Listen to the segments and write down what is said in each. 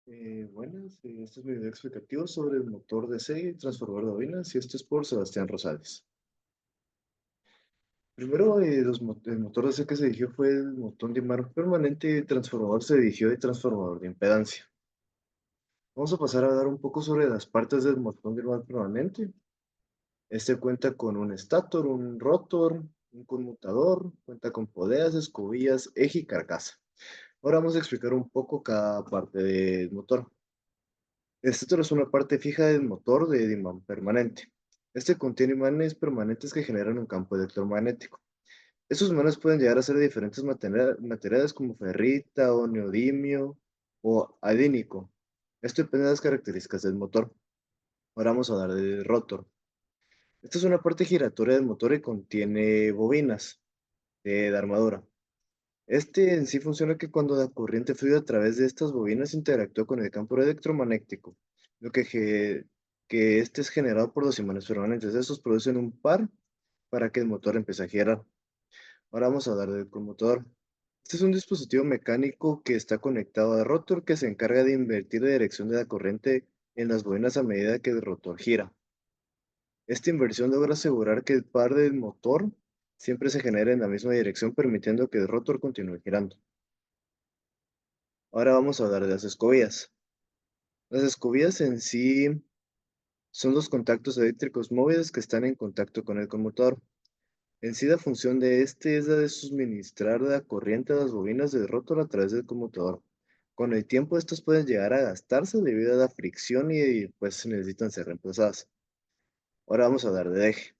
Buenas, este es mi video explicativo sobre el motor DC y transformador de bobinas y esto es por Sebastián Rosales. Primero, el motor DC que se eligió fue el motor de imán permanente y el transformador se eligió de transformador de impedancia. Vamos a pasar a hablar un poco sobre las partes del motor de imán permanente. Este cuenta con un estator, un rotor, un conmutador, cuenta con poleas, escobillas, eje y carcasa. Ahora vamos a explicar un poco cada parte del motor. El estátor es una parte fija del motor de imán permanente. Este contiene imanes permanentes que generan un campo electromagnético. Estos imanes pueden llegar a ser de diferentes materiales como ferrita o neodimio o adínico. Esto depende de las características del motor. Ahora vamos a hablar del rotor. Esta es una parte giratoria del motor y contiene bobinas de armadura. Este en sí funciona que cuando la corriente fluye a través de estas bobinas interactúa con el campo electromagnético, lo que este es generado por los imanes permanentes. Estos producen un par para que el motor empiece a girar. Ahora vamos a hablar del conmutador. Este es un dispositivo mecánico que está conectado al rotor que se encarga de invertir la dirección de la corriente en las bobinas a medida que el rotor gira. Esta inversión logra asegurar que el par del motor siempre se genere en la misma dirección, permitiendo que el rotor continúe girando. Ahora vamos a hablar de las escobillas. Las escobillas en sí son los contactos eléctricos móviles que están en contacto con el conmutador. En sí la función de este es la de suministrar la corriente a las bobinas del rotor a través del conmutador. Con el tiempo estas pueden llegar a gastarse debido a la fricción y pues necesitan ser reemplazadas. Ahora vamos a hablar de eje.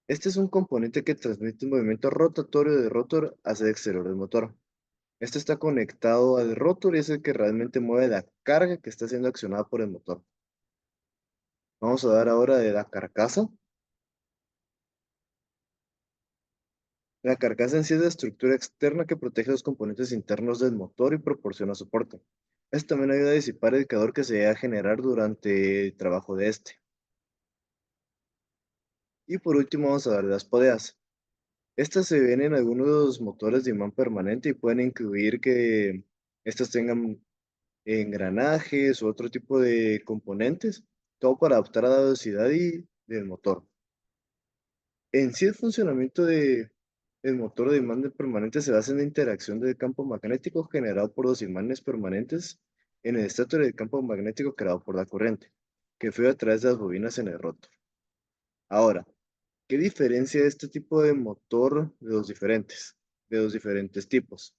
Este es un componente que transmite un movimiento rotatorio del rotor hacia el exterior del motor. Este está conectado al rotor y es el que realmente mueve la carga que está siendo accionada por el motor. Vamos a hablar ahora de la carcasa. La carcasa en sí es la estructura externa que protege los componentes internos del motor y proporciona soporte. Esto también ayuda a disipar el calor que se llega a generar durante el trabajo de este. Y por último vamos a hablar de las poleas. Estas se ven en algunos de los motores de imán permanente y pueden incluir que estas tengan engranajes u otro tipo de componentes, todo para adaptar a la velocidad del motor. En sí, el funcionamiento del motor de imán permanente se basa en la interacción del campo magnético generado por los imanes permanentes en el estátor del campo magnético creado por la corriente, que fluye a través de las bobinas en el rotor. Ahora, ¿qué diferencia este tipo de motor de los diferentes tipos?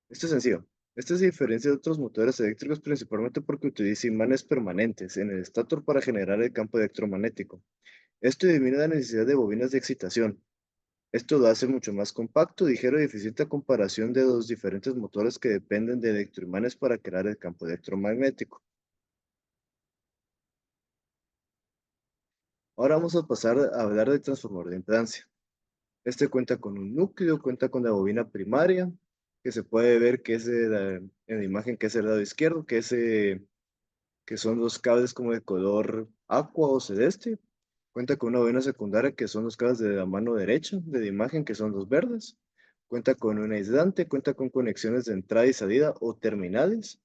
Esto es sencillo. Esta se diferencia de otros motores eléctricos principalmente porque utiliza imanes permanentes en el estátor para generar el campo electromagnético. Esto elimina la necesidad de bobinas de excitación. Esto lo hace mucho más compacto, ligero y eficiente a comparación de los diferentes motores que dependen de electroimanes para crear el campo electromagnético. Ahora vamos a pasar a hablar del transformador de impedancia. Este cuenta con un núcleo, cuenta con la bobina primaria, que se puede ver que es en la imagen que es el lado izquierdo, que son los cables como de color aqua o celeste. Cuenta con una bobina secundaria que son los cables de la mano derecha de la imagen que son los verdes. Cuenta con un aislante, cuenta con conexiones de entrada y salida o terminales.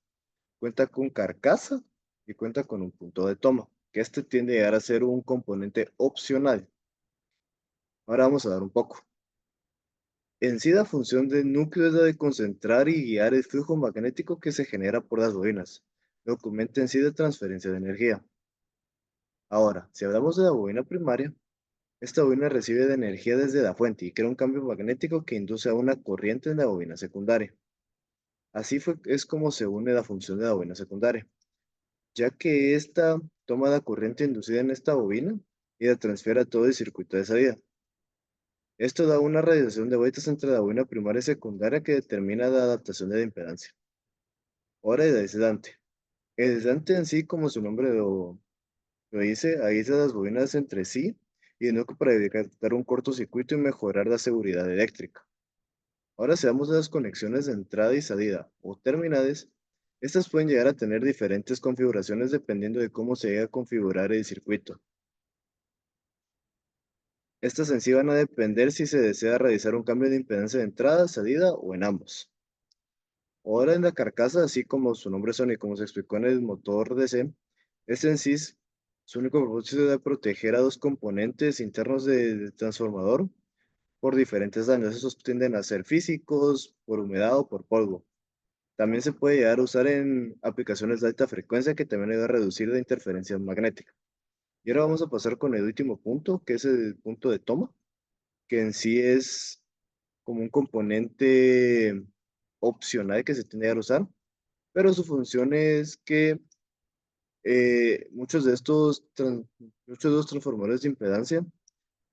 Cuenta con carcasa y cuenta con un punto de toma, que este tiende a llegar a ser un componente opcional. Ahora vamos a dar un poco. En sí, la función del núcleo es la de concentrar y guiar el flujo magnético que se genera por las bobinas. Documenta en sí de transferencia de energía. Ahora, si hablamos de la bobina primaria, esta bobina recibe de energía desde la fuente y crea un cambio magnético que induce a una corriente en la bobina secundaria. Es como se une la función de la bobina secundaria, ya que esta toma la corriente inducida en esta bobina y la transfiere a todo el circuito de salida. Esto da una radiación de vueltas entre la bobina primaria y secundaria que determina la adaptación de la impedancia. Ahora el aislante. El aislante en sí, como su nombre lo dice, aísla las bobinas entre sí y no para evitar un cortocircuito y mejorar la seguridad eléctrica. Ahora si damos las conexiones de entrada y salida o terminales, estas pueden llegar a tener diferentes configuraciones dependiendo de cómo se llega a configurar el circuito. Estas en sí van a depender si se desea realizar un cambio de impedancia de entrada, salida o en ambos. Ahora en la carcasa, así como su nombre suena y como se explicó en el motor DC, este en sí, su único propósito es de proteger a dos componentes internos del transformador por diferentes daños. Esos tienden a ser físicos, por humedad o por polvo. También se puede llegar a usar en aplicaciones de alta frecuencia que también ayuda a reducir la interferencia magnética. Y ahora vamos a pasar con el último punto, que es el punto de toma, que en sí es como un componente opcional que se tiende a usar, pero su función es que muchos de los transformadores de impedancia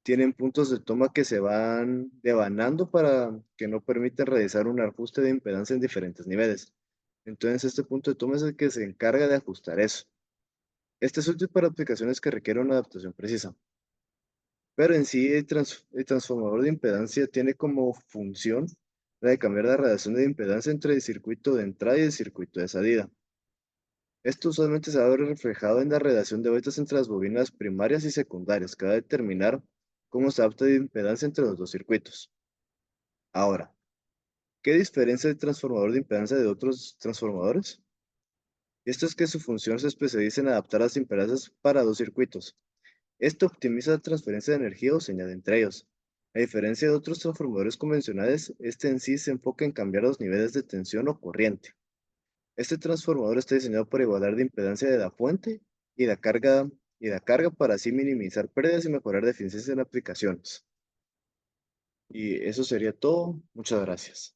tienen puntos de toma que se van devanando para que no permitan realizar un ajuste de impedancia en diferentes niveles. Entonces, este punto de toma es el que se encarga de ajustar eso. Este es útil para aplicaciones que requieren una adaptación precisa. Pero en sí, el transformador de impedancia tiene como función la de cambiar la relación de impedancia entre el circuito de entrada y el circuito de salida. Esto usualmente se va a ver reflejado en la relación de vueltas entre las bobinas primarias y secundarias, que va a determinar cómo se adapta la impedancia entre los dos circuitos. Ahora, ¿qué diferencia el transformador de impedancia de otros transformadores? Esto es que su función se especializa en adaptar las impedancias para dos circuitos. Esto optimiza la transferencia de energía o señal entre ellos. A diferencia de otros transformadores convencionales, este en sí se enfoca en cambiar los niveles de tensión o corriente. Este transformador está diseñado para igualar la impedancia de la fuente y la carga para así minimizar pérdidas y mejorar la eficiencia en aplicaciones. Y eso sería todo. Muchas gracias.